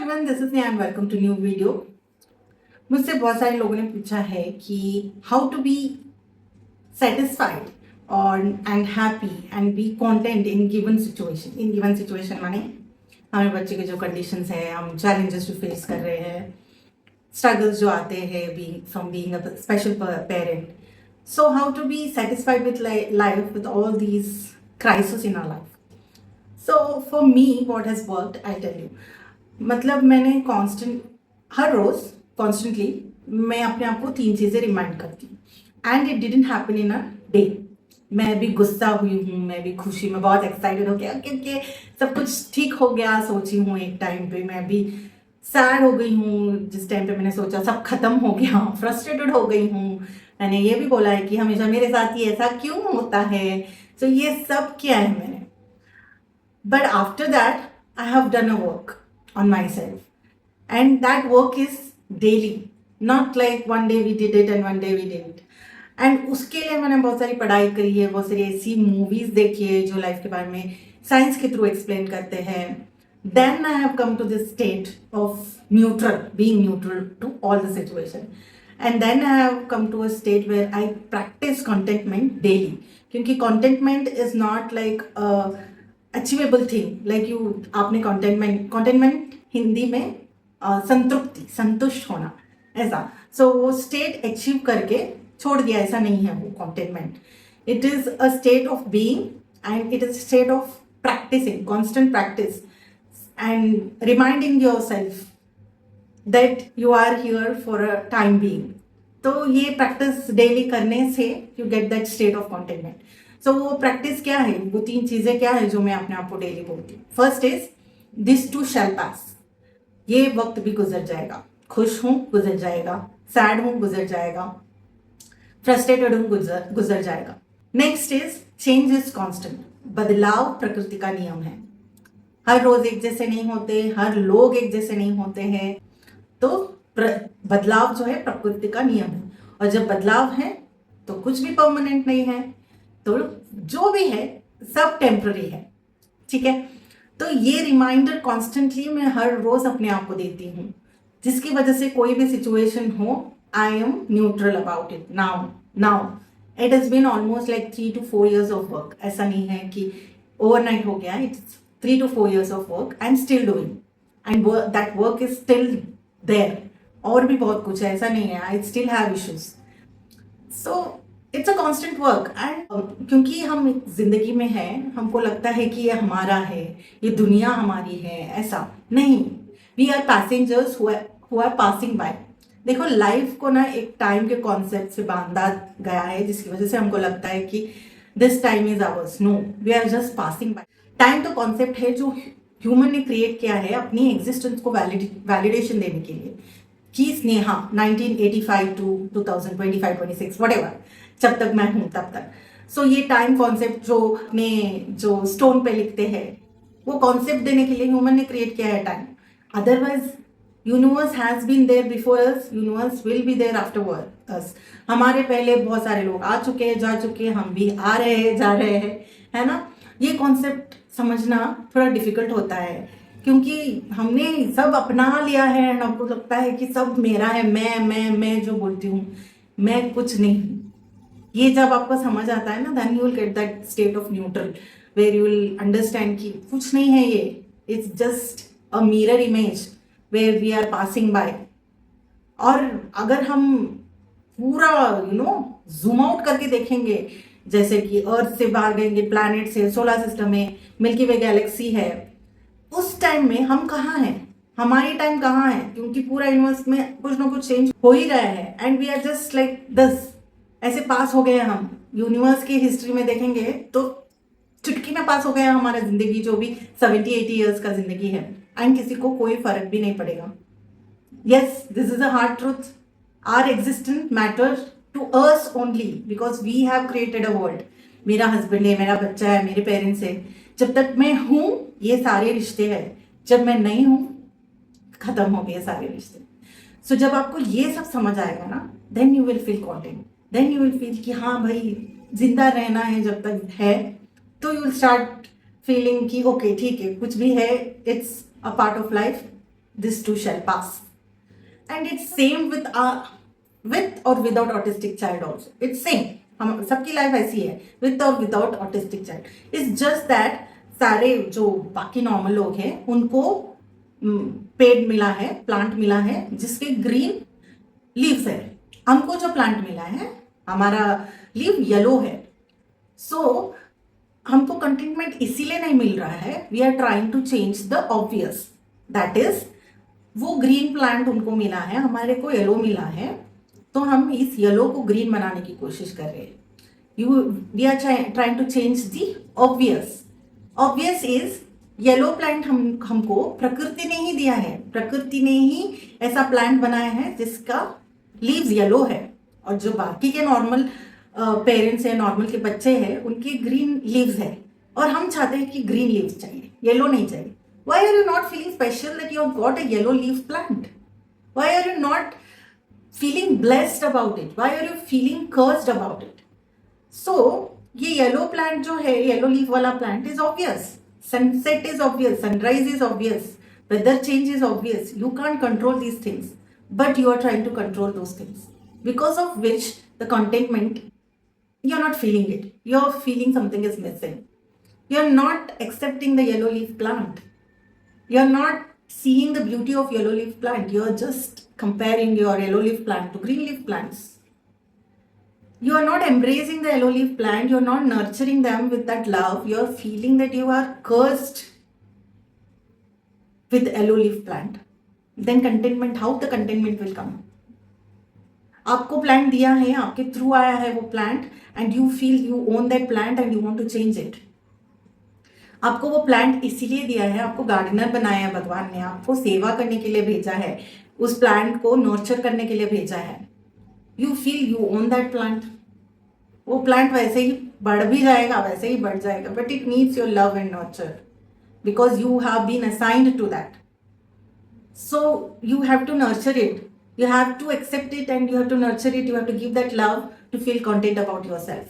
Everyone, this is Neha and welcome to new video. मुझसे बहुत सारे लोगों ने पूछा है कि हाउ टू बी सेटिस्फाइड और and happy and be content in given situation. In given situation माने हमारे बच्चे के जो कंडीशंस है, हम चैलेंजेस जो फेस कर रहे हैं, स्ट्रगल्स जो आते हैं being from being a special parent. So how to be satisfied with life with all these crisis in our life. So for me what has worked, I tell you. मतलब मैंने constant हर रोज़ constantly मैं अपने आप को 3 चीज़ें remind करती हूँ and it didn't happen in a day. मैं भी गुस्सा हुई हूँ, मैं भी खुशी में बहुत एक्साइटेड हो गया क्योंकि सब कुछ ठीक हो गया सोची हूँ. एक टाइम पे मैं भी सैड हो गई हूँ जिस टाइम पे मैंने सोचा सब खत्म हो गया. फ्रस्ट्रेटेड हो गई हूँ. मैंने ये भी बोला है कि हमेशा मेरे साथ ही ऐसा क्यों होता है. तो ये सब किया है मैंने. But after that, I have done a work on myself. And that work is daily. Not like one day we did it and one day we didn't. And उसके लिए मैंने बहुत सारी पढ़ाई करी है, बहुत सारी ऐसी मूवीज़ देखी है जो लाइफ के बारे में साइंस के थ्रू एक्सप्लेन करते हैं. Then I have come to this state of neutral, being neutral to all the situation. And then I have come to a state where I practice contentment daily. क्योंकि contentment is not like a achievable thing like you. आपने कॉन्टेंटमेंट हिंदी में संतृप्ति, संतुष्ट होना, ऐसा. सो वो state achieve करके छोड़ दिया, ऐसा नहीं है वो contentment. It is a state of being and it is state of practising, constant practice and reminding yourself that you are here for a time being. तो ये प्रैक्टिस डेली करने से you get that state of contentment. So वो practice क्या है, वो 3 चीज़ें क्या है जो मैं अपने आप को डेली बोलती हूँ. First is this too shall pass. ये वक्त भी गुजर जाएगा. खुश हूँ गुजर जाएगा, सैड हूँ गुजर जाएगा, फ्रस्ट्रेटेड हूँ गुजर जाएगा. Next is change is constant. बदलाव प्रकृति का नियम है. हर रोज एक जैसे नहीं होते, हर लोग एक जैसे नहीं होते हैं. तो बदलाव जो है प्रकृति का नियम है. और जब बदलाव है तो कुछ भी परमानेंट नहीं है. तो जो भी है सब टेम्पररी है. ठीक है. तो ये रिमाइंडर कॉन्स्टेंटली मैं हर रोज अपने आप को देती हूँ, जिसकी वजह से कोई भी सिचुएशन हो, I am neutral about it. Now it has been almost like 3 to 4 years of work. ऐसा नहीं है कि ओवरनाइट हो गया. It's 3 to 4 years of work and still doing and that work is still there. और भी बहुत कुछ है, ऐसा नहीं है. I still have issues. So it's a constant work. And क्योंकि हम जिंदगी में हैं, हमको लगता है कि ये हमारा है, ये दुनिया हमारी है. ऐसा नहीं. We are passengers who are passing by. देखो, लाइफ को ना एक टाइम के कॉन्सेप्ट से बांधा गया है, जिसकी वजह से हमको लगता है कि this time is ours. No, we are just passing by. Time तो कॉन्सेप्ट है जो ह्यूमन ने क्रिएट किया है अपनी एग्जिस्टेंस को वैलिडेशन देने के लिए. कि स्नेहा 1985 to 2025-26 whatever, जब तक मैं हूं तब तक. सो ये टाइम कॉन्सेप्ट जो स्टोन पे लिखते हैं, वो कॉन्सेप्ट देने के लिए ह्यूमन ने क्रिएट किया है time. Otherwise universe has been there before us, universe will be there after us. हमारे पहले बहुत सारे लोग आ चुके हैं, जा चुके हैं, हम भी आ रहे हैं, जा रहे हैं, है ना. ये कॉन्सेप्ट समझना थोड़ा डिफिकल्ट होता है क्योंकि हमने सब अपना लिया है एंड हमको लगता है कि सब मेरा है. मैं जो बोलती हूँ, मैं कुछ नहीं. ये जब आपको समझ आता है ना, then you will get that state of neutral where you will understand कि कुछ नहीं है ये. It's just a mirror image where we are passing by. और अगर हम पूरा जूम आउट करके देखेंगे, जैसे कि अर्थ से बाहर गएंगे, प्लैनेट से, सोलर सिस्टम में मिल्की वे गैलेक्सी है, उस टाइम में हम कहाँ हैं, हमारी टाइम कहाँ है. क्योंकि पूरा यूनिवर्स में कुछ ना कुछ चेंज हो ही रहा है and we are just like this, ऐसे पास हो गए हैं हम. यूनिवर्स की हिस्ट्री में देखेंगे तो चुटकी में पास हो गया हमारा जिंदगी, जो भी 70-80 years का जिंदगी है. एंड किसी को कोई फर्क भी नहीं पड़ेगा. Yes, this is a hard truth. Our existence matter to us only because we have created a world. मेरा हस्बैंड है, मेरा बच्चा है, मेरे पेरेंट्स है. जब तक मैं हूं ये सारे रिश्ते हैं. जब मैं नहीं हूं खत्म हो गए सारे रिश्ते. सो जब आपको ये सब समझ आएगा ना, then you will feel content. Then you will feel कि हाँ भाई, जिंदा रहना है जब तक है. तो यू विल स्टार्ट फीलिंग कि ओके ठीक है, कुछ भी है, it's a part of life. this too shall pass. And it's same with or without autistic child also. It's same. हम सबकी लाइफ ऐसी है, विद और without autistic child. It's just that सारे जो बाकी नॉर्मल लोग हैं उनको पेड़ मिला है, प्लांट मिला है जिसके ग्रीन लीव्स है. हमको जो प्लांट मिला है हमारा लीव येलो है. सो हमको कंटेंटमेंट इसीलिए नहीं मिल रहा है. We are trying to change the obvious, that is वो ग्रीन प्लांट उनको मिला है, हमारे को येलो मिला है, तो हम इस येलो को ग्रीन बनाने की कोशिश कर रहे हैं. We are trying to change the obvious. Obvious is yellow plant हमको प्रकृति ने ही दिया है. प्रकृति ने ही ऐसा प्लांट बनाया है जिसका लीव्स येलो है. और जो बाकी के नॉर्मल पेरेंट्स हैं, नॉर्मल के बच्चे हैं, उनके ग्रीन लीव्स है. और हम चाहते हैं कि ग्रीन लीव्स चाहिए, येलो नहीं चाहिए. Why are you not feeling special that you have got a yellow leaf plant? Why are you not feeling blessed about it? Why are you feeling cursed about it? So, ये yellow plant जो है, yellow leaf वाला plant is obvious. Sunset is obvious. Sunrise is obvious. Weather change is obvious. You can't control these things, but you are trying to control those things. Because of which the contentment, you're not feeling it. You're feeling something is missing. You're not accepting the yellow leaf plant. You're not seeing the beauty of yellow leaf plant. You're just comparing your yellow leaf plant to green leaf plants. You are not embracing the yellow leaf plant. You're not nurturing them with that love. You're feeling that you are cursed with yellow leaf plant. Then contentment, how the contentment will come? आपको plant दिया है, आपके through आया है वो plant, and you feel you own that plant and you want to change it. आपको वो plant इसीलिए दिया है, आपको गार्डनर बनाया है भगवान ने, आपको सेवा करने के लिए भेजा है, उस प्लांट को नर्चर करने के लिए भेजा है. You feel you own that plant. वो प्लांट वैसे ही बढ़ भी जाएगा, वैसे ही बढ़ जाएगा, but it needs your love and nurture because you have been assigned to that. So you have to nurture it. You have to accept it and you have to nurture it. You have to give that love to feel content about yourself.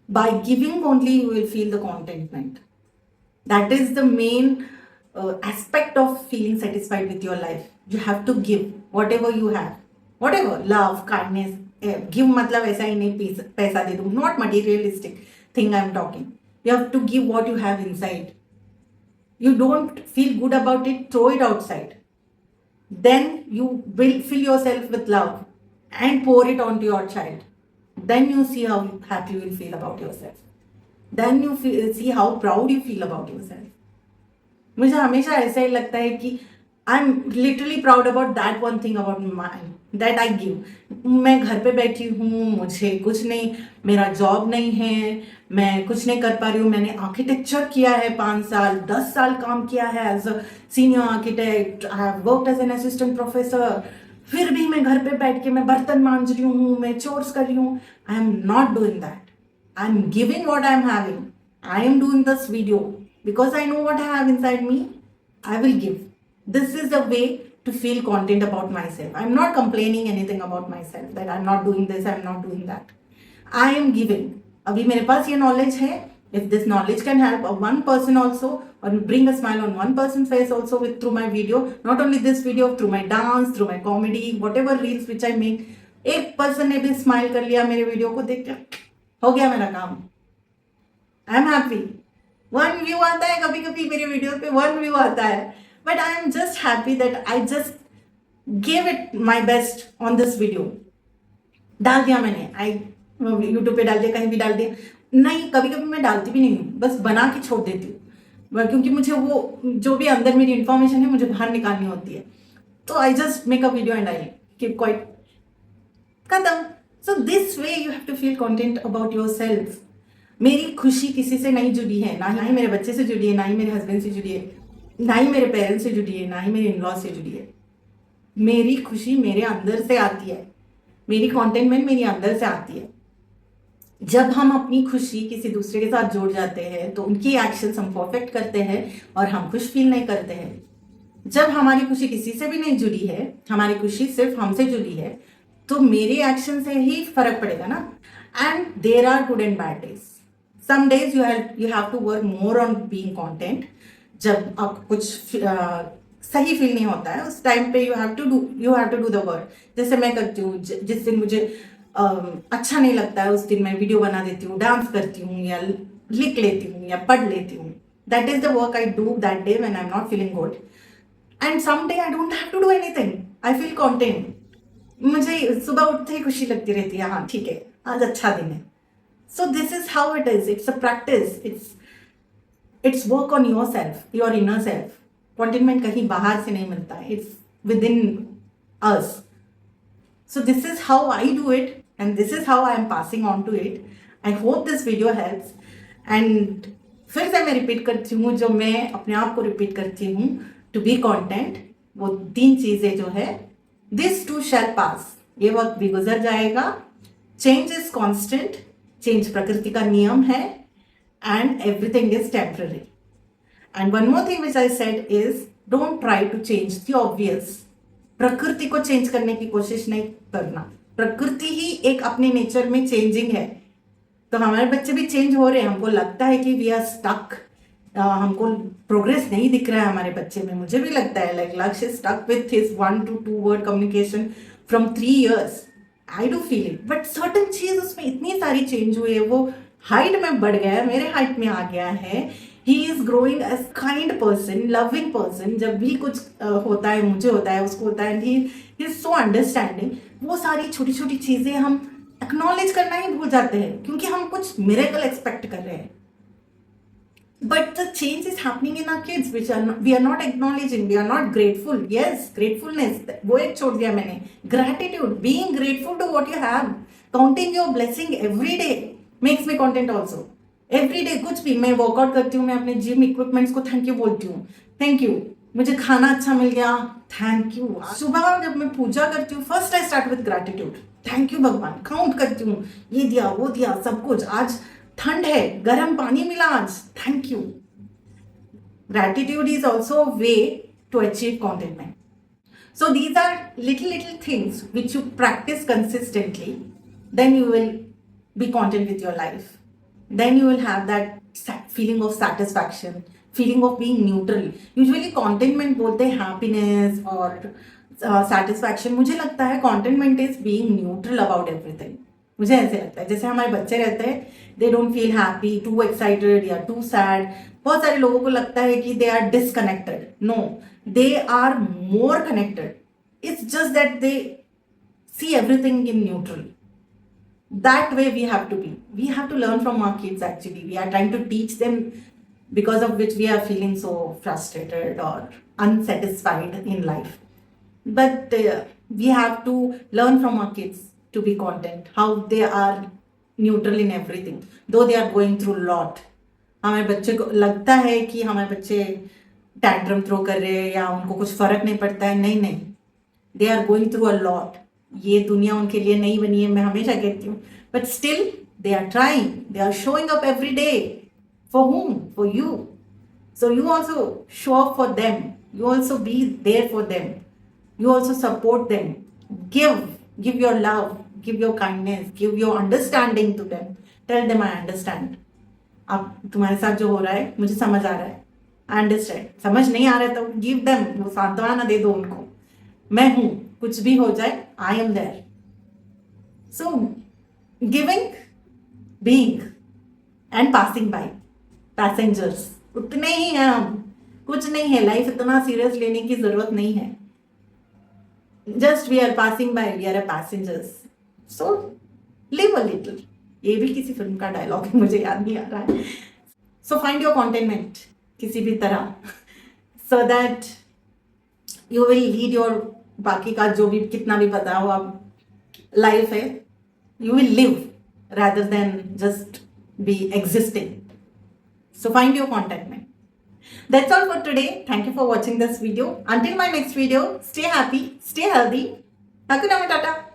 By giving only you will feel the contentment. That is the main aspect of feeling satisfied with your life. You have to give whatever you have. Whatever, love, kindness. Give matlab aisa hi nahi paisa de do. Not materialistic thing I am talking. You have to give what you have inside. You don't feel good about it, throw it outside. Then you will fill yourself with love and pour it onto your child. Then you see how happy you will feel about yourself. Then you see how proud you feel about yourself. मुझे हमेशा ऐसा ही लगता है कि I am literally proud about that one thing about my that I give. मैं घर पे बैठी हूँ, मुझे कुछ नहीं, मेरा जॉब नहीं है, मैं कुछ नहीं कर पा रही हूँ. मैंने आर्किटेक्चर किया है 5 साल 10 साल काम किया है as a senior architect. I have worked as an assistant professor. फिर भी मैं घर पे बैठ के मैं बर्तन मांज रही हूँ, मैं चोर्स कर रही हूँ. आई am not doing that. I am giving what I am having. I am doing this video because I know what I have inside me. I will give. This is the way to feel content about myself. I'm not complaining anything about myself that I'm not doing this, I'm not doing that. I am giving. अभी मेरे पास ये knowledge है. If this knowledge can help one person also or bring a smile on one person's face also with through my video, not only this video, through my dance, through my comedy, whatever reels which I make, एक person ने भी smile कर लिया मेरे video को देख कर, हो गया मेरा काम. I am happy. 1 view आता है कभी कभी मेरे वीडियो पे, 1 view आता है. But I am just happy that I just gave it my best on this video. डाल दिया मैंने, यूट्यूब पे डाल दिया, कहीं भी डाल दिया. नहीं, कभी कभी मैं डालती भी नहीं हूँ, बस बना के छोड़ देती हूँ क्योंकि मुझे वो जो भी अंदर मेरी इन्फॉर्मेशन है मुझे बाहर निकालनी होती है. तो I just make a video and I keep quiet, खत्म. So this way you have to feel content about yourself. मेरी खुशी किसी से नहीं जुड़ी है, ना ही मेरे बच्चे से जुड़ी है, ना ही मेरे हस्बैंड से जुड़ी है, ना ही मेरे पेरेंट्स से जुड़ी है, ना ही मेरे इन-लॉ से जुड़ी है. मेरी खुशी मेरे अंदर से आती है, मेरी कॉन्टेंटमेंट मेरी अंदर से आती है. जब हम अपनी खुशी किसी दूसरे के साथ जोड़ जाते हैं तो उनकी एक्शंस हम परफेक्ट करते हैं और हम खुश फील नहीं करते हैं. जब हमारी खुशी किसी से भी नहीं जुड़ी है, हमारी खुशी सिर्फ हमसे जुड़ी है, तो मेरे एक्शन से ही फर्क पड़ेगा ना. And there are good and bad days. Some days you have to work more on being content. जब आप कुछ सही फील नहीं होता है उस टाइम पे। You have to do the work. जैसे मैं करती हूँ, जिस दिन मुझे अच्छा नहीं लगता है उस दिन मैं वीडियो बना देती हूँ, डांस करती हूँ, या लिख लेती हूँ, या पढ़ लेती हूँ। That is the work I do that day when I am not feeling good. And some day I don't have to do anything, I feel content. मुझे सुबह उठते ही खुशी लगती रहती है, हाँ ठीक है आज अच्छा दिन है। So this is how it is, it's a practice, it's work on your self, your inner self. Cantonment कहीं बाहर से नहीं मिलता है, it's with in us. So this is how I do it, and this is how I am passing on to it. I hope this video helps. And फिर से मैं repeat करती हूँ, जो मैं अपने आप को रिपीट करती हूँ, टू बी कॉन्टेंट, वो 3 चीज़ें जो है, दिस टू शैल पास, ये वक्त भी गुजर जाएगा। चेंज इज कॉन्स्टेंट, चेंज प्रकृति का नियम है, and everything is temporary. And one more thing which I said is, don't try to change the obvious. प्रकृति को चेंज करने की कोशिश नहीं करना, प्रकृति ही एक अपने नेचर में चेंजिंग है। तो हमारे बच्चे भी चेंज हो रहे हैं, हमको लगता है कि वी आर स्टक, हमको प्रोग्रेस नहीं दिख रहा है हमारे बच्चे में। मुझे भी लगता है, like Lakshya stuck with his 1 to 2 word communication from 3 years, I do feel it. But certain चीज उसमें इतनी सारी चेंज हुई है, वो हाइट में बढ़ गया है, मेरे हाइट में आ गया है। He is growing as kind person, loving person. जब भी कुछ होता है, मुझे होता है, उसको होता है, ही इज सो अंडरस्टैंडिंग। वो सारी छोटी छोटी चीजें हम एक्नॉलेज करना ही भूल जाते हैं, क्योंकि हम कुछ मिरेकल एक्सपेक्ट कर रहे हैं। But the change is happening in our kids which we are not acknowledging, we are not grateful. Yes, gratefulness, वो एक छोड़ दिया मैंने। Gratitude, being grateful to what you have, counting your blessing every day makes me content also. Every day कुछ भी, मैं workout करती हूँ, मैं अपने जिम इक्विपमेंट्स को थैंक यू बोलती हूँ, थैंक यू। मुझे खाना अच्छा मिल गया, थैंक यू। सुबह जब मैं पूजा करती हूँ, first I start with gratitude, thank you भगवान। काउंट करती हूँ, ये दिया, वो दिया, सब कुछ। आज ठंड है, गर्म पानी मिला आज, thank you. Gratitude is also a way to achieve contentment. So these are little things which you practice consistently, then you will be content with your life. Then you will have that feeling of satisfaction, feeling of being neutral. Usually contentment बोलते हैं happiness और satisfaction. मुझे लगता है contentment is being neutral about everything. मुझे ऐसे लगता है, जैसे हमारे बच्चे रहते हैं, they don't feel happy, too excited या too sad. बहुत सारे लोगों को लगता है कि they are disconnected. No, they are more connected. It's just that they see everything in neutral. That way we have to be. We have to learn from our kids actually. We are trying to teach them, because of which we are feeling so frustrated or unsatisfied in life. But we have to learn from our kids to be content, how they are neutral in everything, though they are going through a lot. हमारे बच्चे को लगता है कि हमारे बच्चे tantrum throw कर रहे हैं या उनको कुछ फर्क नहीं पड़ता है। नहीं नहीं, they are going through a lot. ये दुनिया उनके लिए नहीं बनी है, मैं हमेशा कहती हूँ। But still they are trying, they are showing up every day. For whom? For you. So you also show up for them. You also be there for them. You also support them. Give your love, give your kindness, give your understanding to them. Tell them I understand. अब तुम्हारे साथ जो हो रहा है मुझे समझ आ रहा है, आई अंडरस्टैंड। समझ नहीं आ रहा है तो गिव देम, वो सांत्वना दे दो उनको, मैं हूं, कुछ भी हो जाए I am there. So giving, being and passing by, passengers उतने ही हैं हम, कुछ नहीं है। लाइफ इतना सीरियस लेने की जरूरत नहीं है। Just we are passing by, we are a passengers. So live a little. ये भी किसी फिल्म का डायलॉग है, मुझे याद नहीं आ रहा है। सो फाइंड योर कॉन्टेनमेंट किसी भी तरह, so that you will lead your, बाकी का जो भी कितना भी पता हो आप लाइफ है, you will live rather than just be existing. So find your contentment. That's all for today. Thank you for watching this video. Until my next video, stay happy, stay healthy. Hakuna Matata.